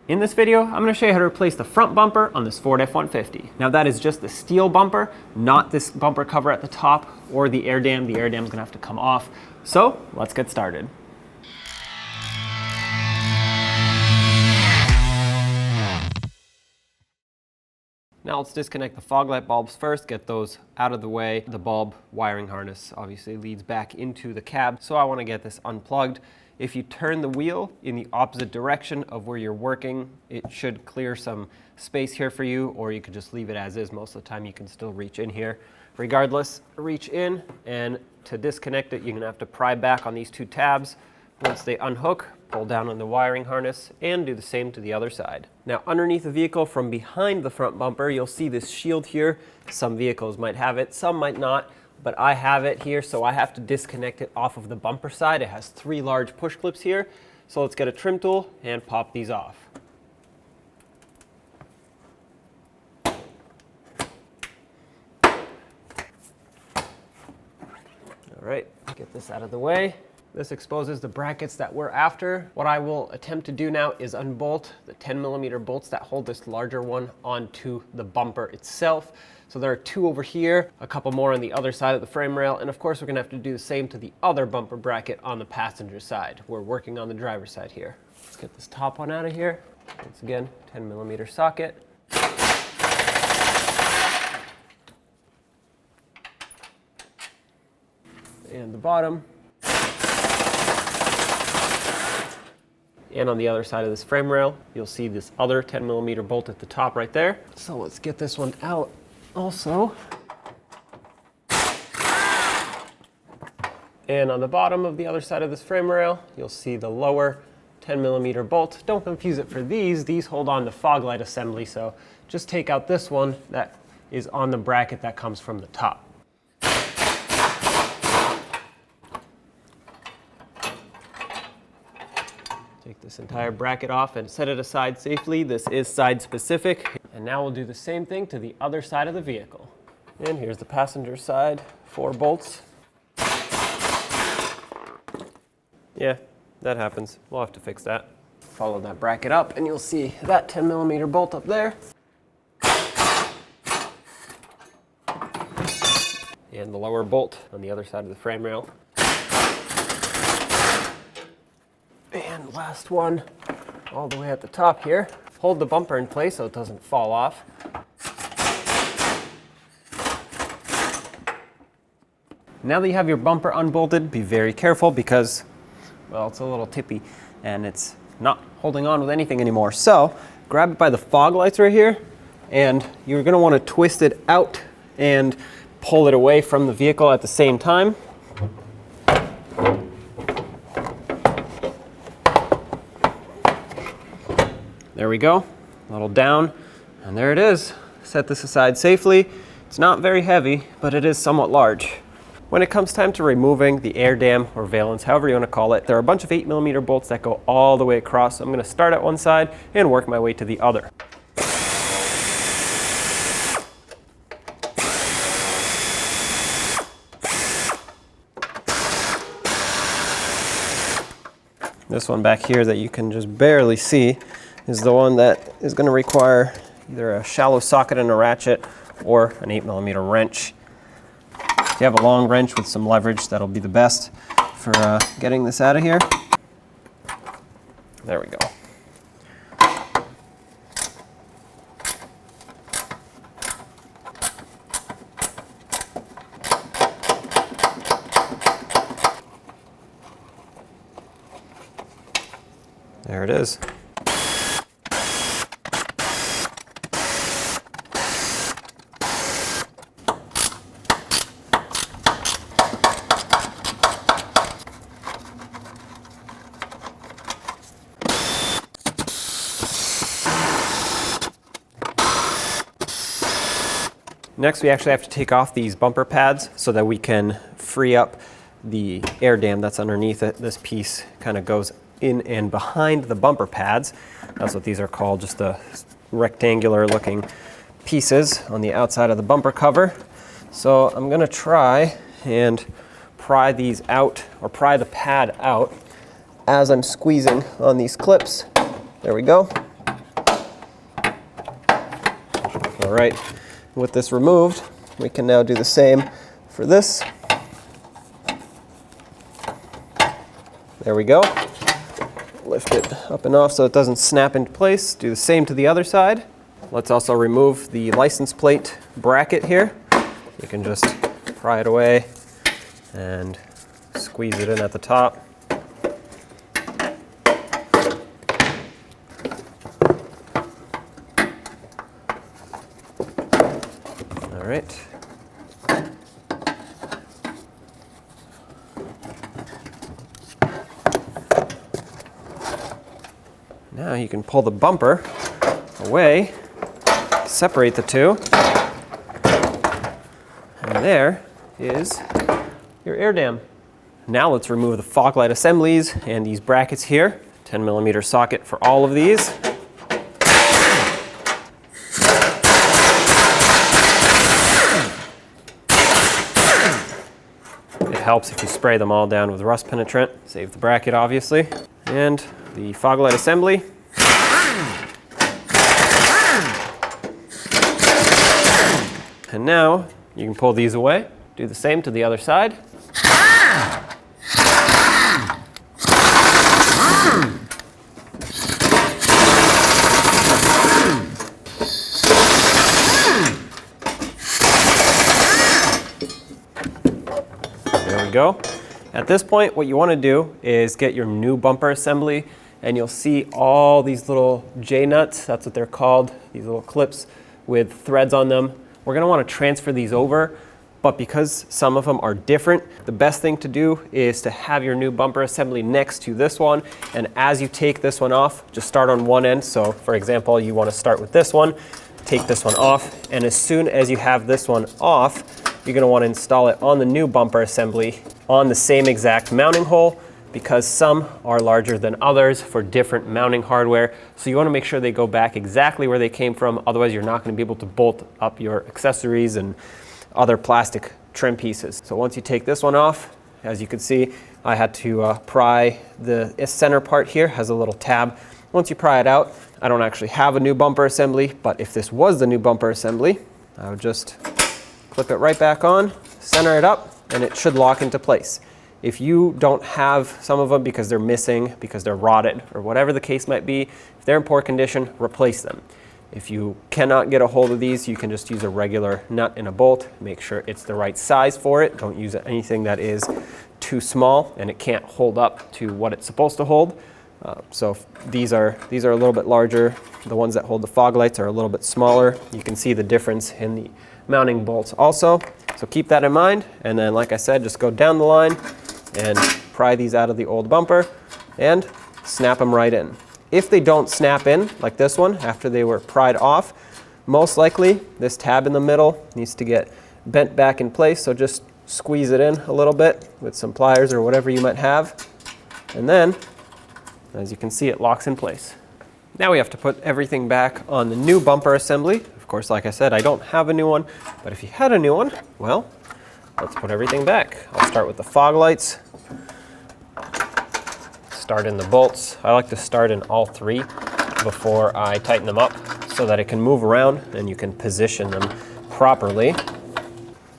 In this video, I'm going to show you how to replace the front bumper on this Ford F-150. Now that is just the steel bumper, not this bumper cover at the top or the air dam. The air dam is going to have to come off. So let's get started. Now let's disconnect the fog light bulbs first, get those out of the way. The bulb wiring harness obviously leads back into the cab, so I want to get this unplugged. If you turn the wheel in the opposite direction of where you're working, it should clear some space here for you, or you could just leave it as is. Most of the time you can still reach in here. Regardless, reach in, and to disconnect it, you're going to have to pry back on these two tabs. Once they unhook, pull down on the wiring harness and do the same to the other side. Now underneath the vehicle from behind the front bumper, you'll see this shield here. Some vehicles might have it, some might not, but I have it here, so I have to disconnect it off of the bumper side. It has 3 large push clips here. So let's get a trim tool and pop these off. All right, get this out of the way. This exposes the brackets that we're after. What I will attempt to do now is unbolt the 10mm bolts that hold this larger one onto the bumper itself. So there are 2 over here, a couple more on the other side of the frame rail, and of course we're gonna have to do the same to the other bumper bracket on the passenger side. We're working on the driver's side here. Let's get this top one out of here. Once again, 10mm socket. And the bottom. And on the other side of this frame rail, you'll see this other 10mm bolt at the top right there. So let's get this one out also. And on the bottom of the other side of this frame rail, you'll see the lower 10mm bolt. Don't confuse it for these. These hold on the fog light assembly, so just take out this one that is on the bracket that comes from the top. Take this entire bracket off and set it aside safely. This is side specific. And now we'll do the same thing to the other side of the vehicle. And here's the passenger side, 4 bolts. Yeah, that happens. We'll have to fix that. Follow that bracket up and you'll see that 10mm bolt up there. And the lower bolt on the other side of the frame rail. And last one, all the way at the top here. Hold the bumper in place so it doesn't fall off. Now that you have your bumper unbolted, be very careful because, well, it's a little tippy and it's not holding on with anything anymore. So grab it by the fog lights right here, and you're going to want to twist it out and pull it away from the vehicle at the same time. There we go, a little down, and there it is. Set this aside safely. It's not very heavy, but it is somewhat large. When it comes time to removing the air dam or valence, however you want to call it, there are a bunch of 8mm bolts that go all the way across. So I'm going to start at one side and work my way to the other. This one back here that you can just barely see is the one that is going to require either a shallow socket and a ratchet or an 8mm wrench. If you have a long wrench with some leverage, that'll be the best for getting this out of here. There we go. There it is. Next, we actually have to take off these bumper pads so that we can free up the air dam that's underneath it. This piece kind of goes in and behind the bumper pads. That's what these are called, just the rectangular looking pieces on the outside of the bumper cover. So I'm going to try and pry these out, or pry the pad out as I'm squeezing on these clips. There we go. All right, with this removed, we can now do the same for this. There we go. Lift it up and off so it doesn't snap into place. Do the same to the other side. Let's also remove the license plate bracket here. You can just pry it away and squeeze it in at the top. All right. Now you can pull the bumper away, separate the two, and there is your air dam. Now let's remove the fog light assemblies and these brackets here. 10mm socket for all of these. It helps if you spray them all down with rust penetrant. Save the bracket, obviously. And the fog light assembly. And now you can pull these away. Do the same to the other side. There we go. At this point, what you want to do is get your new bumper assembly, and you'll see all these little J-nuts, that's what they're called, these little clips with threads on them. We're going to want to transfer these over, but because some of them are different, the best thing to do is to have your new bumper assembly next to this one, and as you take this one off, just start on one end. So for example, you want to start with this one, take this one off, and as soon as you have this one off, you're going to want to install it on the new bumper assembly on the same exact mounting hole, because some are larger than others for different mounting hardware. So you want to make sure they go back exactly where they came from, otherwise you're not going to be able to bolt up your accessories and other plastic trim pieces. So once you take this one off, as you can see, I had to pry the center part here, has a little tab. Once you pry it out, I don't actually have a new bumper assembly, but if this was the new bumper assembly, I would just clip it right back on, center it up, and it should lock into place. If you don't have some of them because they're missing, because they're rotted, or whatever the case might be, if they're in poor condition, replace them. If you cannot get a hold of these, you can just use a regular nut and a bolt. Make sure it's the right size for it. Don't use anything that is too small and it can't hold up to what it's supposed to hold. So these are a little bit larger. The ones that hold the fog lights are a little bit smaller. You can see the difference in the mounting bolts also. So keep that in mind. And then, like I said, just go down the line and pry these out of the old bumper and snap them right in. If they don't snap in, like this one, after they were pried off, most likely this tab in the middle needs to get bent back in place. So just squeeze it in a little bit with some pliers or whatever you might have. And then, as you can see, it locks in place. Now we have to put everything back on the new bumper assembly. Of course, like I said, I don't have a new one, but if you had a new one, well, let's put everything back. I'll start with the fog lights. Start in the bolts. I like to start in all three before I tighten them up so that it can move around and you can position them properly.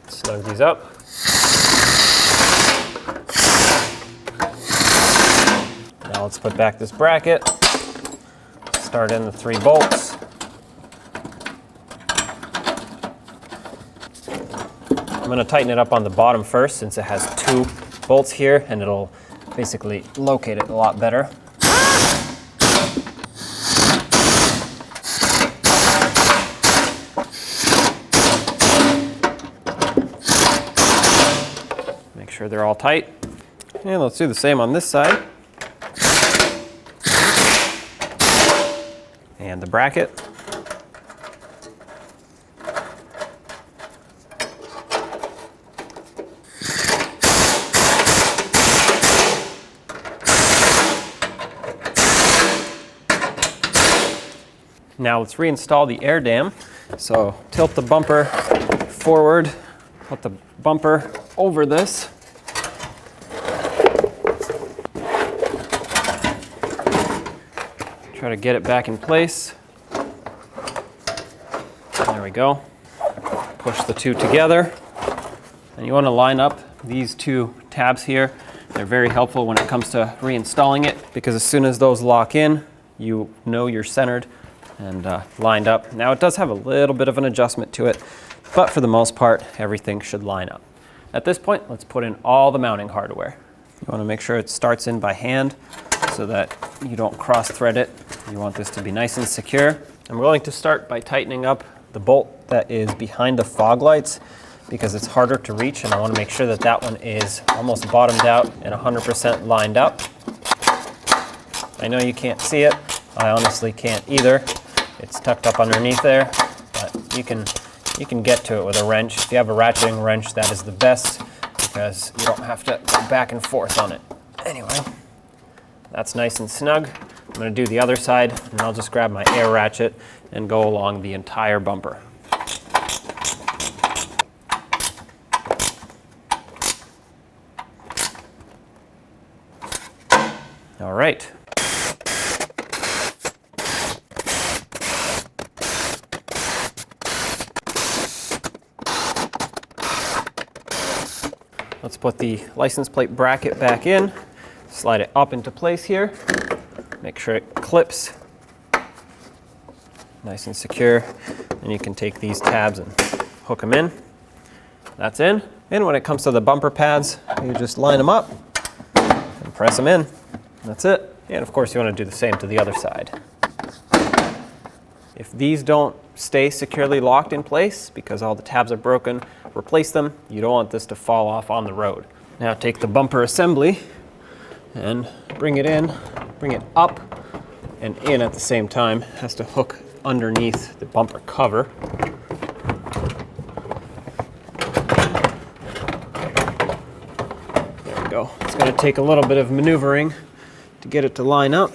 Snug these up. Now let's put back this bracket. Start in the 3 bolts. I'm going to tighten it up on the bottom first since it has 2 bolts here, and it'll basically locate it a lot better. Make sure they're all tight. And let's do the same on this side. And the bracket. Now let's reinstall the air dam. So tilt the bumper forward, put the bumper over this. Try to get it back in place. There we go. Push the two together. And you want to line up these two tabs here. They're very helpful when it comes to reinstalling it, because as soon as those lock in, you know you're centered and lined up. Now it does have a little bit of an adjustment to it, but for the most part, everything should line up. At this point, let's put in all the mounting hardware. You want to make sure it starts in by hand so that you don't cross-thread it. You want this to be nice and secure. I'm going to start by tightening up the bolt that is behind the fog lights, because it's harder to reach, and I want to make sure that that one is almost bottomed out and 100% lined up. I know you can't see it. I honestly can't either. It's tucked up underneath there, but you can get to it with a wrench. If you have a ratcheting wrench, that is the best, because you don't have to go back and forth on it. Anyway, that's nice and snug. I'm going to do the other side, and I'll just grab my air ratchet and go along the entire bumper. All right. Let's put the license plate bracket back in, slide it up into place here, make sure it clips nice and secure, and you can take these tabs and hook them in. That's in. And when it comes to the bumper pads, you just line them up and press them in. That's it. And of course you want to do the same to the other side. If these don't stay securely locked in place because all the tabs are broken, replace them. You don't want this to fall off on the road. Now take the bumper assembly and bring it in, bring it up and in at the same time. It has to hook underneath the bumper cover. There we go. It's going to take a little bit of maneuvering to get it to line up.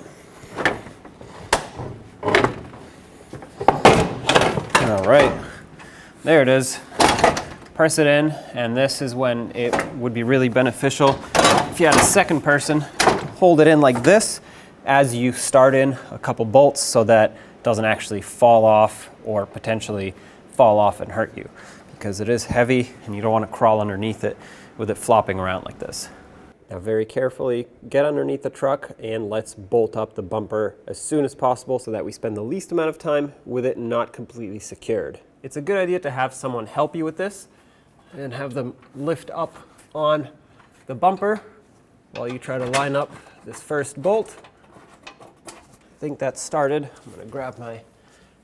All right, there it is. Press it in, and this is when it would be really beneficial if you had a second person to hold it in like this as you start in a couple bolts, so that it doesn't actually fall off or potentially fall off and hurt you, because it is heavy and you don't want to crawl underneath it with it flopping around like this. Now very carefully get underneath the truck and let's bolt up the bumper as soon as possible so that we spend the least amount of time with it not completely secured. It's a good idea to have someone help you with this and have them lift up on the bumper while you try to line up this first bolt. I think that's started. I'm going to grab my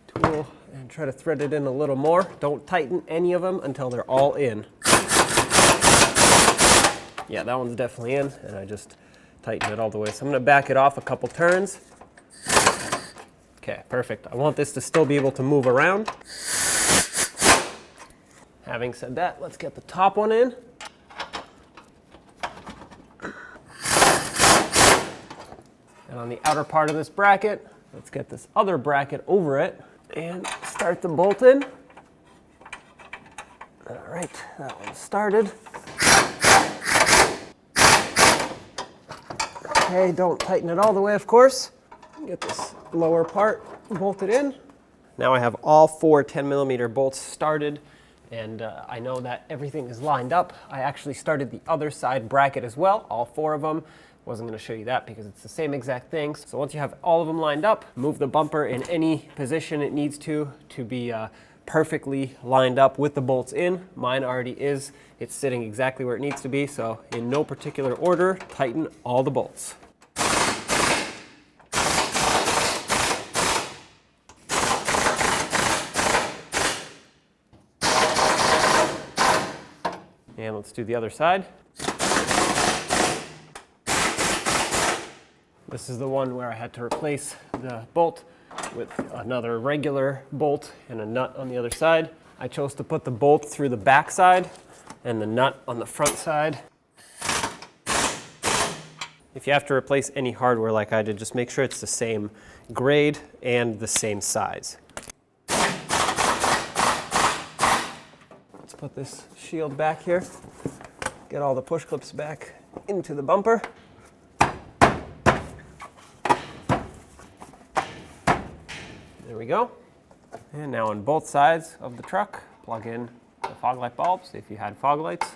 tool and try to thread it in a little more. Don't tighten any of them until they're all in. Yeah, that one's definitely in, and I just tightened it all the way. So I'm going to back it off a couple turns. Okay, perfect. I want this to still be able to move around. Having said that, let's get the top one in. And on the outer part of this bracket, let's get this other bracket over it and start the bolt in. All right, that one's started. Okay, don't tighten it all the way, of course. Get this lower part bolted in. Now I have all 4 10mm bolts started, and I know that everything is lined up. I actually started the other side bracket as well, all 4 of them. Wasn't going to show you that because it's the same exact thing. So once you have all of them lined up, move the bumper in any position it needs to be perfectly lined up with the bolts in. Mine already is. It's sitting exactly where it needs to be, so in no particular order, tighten all the bolts. And let's do the other side. This is the one where I had to replace the bolt with another regular bolt and a nut on the other side. I chose to put the bolt through the back side and the nut on the front side. If you have to replace any hardware like I did, just make sure it's the same grade and the same size. Let's put this shield back here. Get all the push clips back into the bumper. There we go. And now on both sides of the truck, plug in the fog light bulbs. If you had fog lights,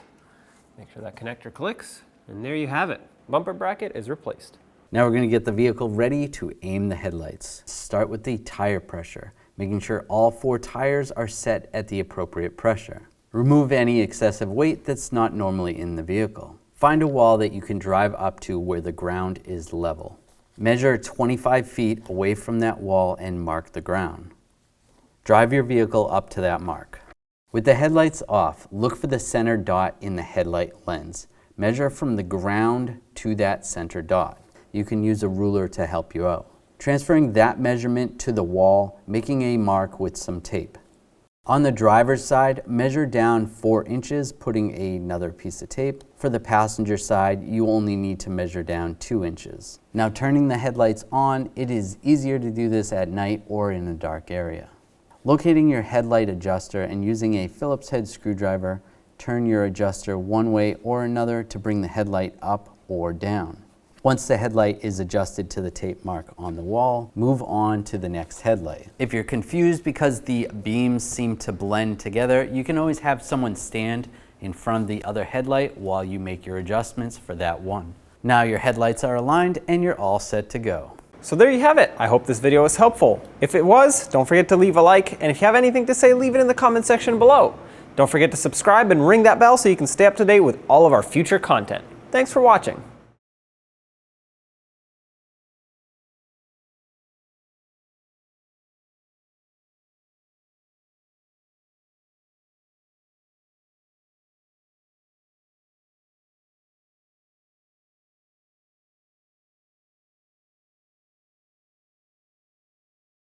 make sure that connector clicks, and there you have it. Bumper bracket is replaced. Now we're going to get the vehicle ready to aim the headlights. Start with the tire pressure, making sure all 4 tires are set at the appropriate pressure. Remove any excessive weight that's not normally in the vehicle. Find a wall that you can drive up to where the ground is level. Measure 25 feet away from that wall and mark the ground. Drive your vehicle up to that mark. With the headlights off, look for the center dot in the headlight lens. Measure from the ground to that center dot. You can use a ruler to help you out. Transferring that measurement to the wall, making a mark with some tape. On the driver's side, measure down 4 inches, putting another piece of tape. For the passenger side, you only need to measure down 2 inches. Now turning the headlights on, it is easier to do this at night or in a dark area. Locating your headlight adjuster and using a Phillips head screwdriver, turn your adjuster one way or another to bring the headlight up or down. Once the headlight is adjusted to the tape mark on the wall, move on to the next headlight. If you're confused because the beams seem to blend together, you can always have someone stand in front of the other headlight while you make your adjustments for that one. Now your headlights are aligned and you're all set to go. So there you have it. I hope this video was helpful. If it was, don't forget to leave a like, and if you have anything to say, leave it in the comment section below. Don't forget to subscribe and ring that bell so you can stay up to date with all of our future content. Thanks for watching.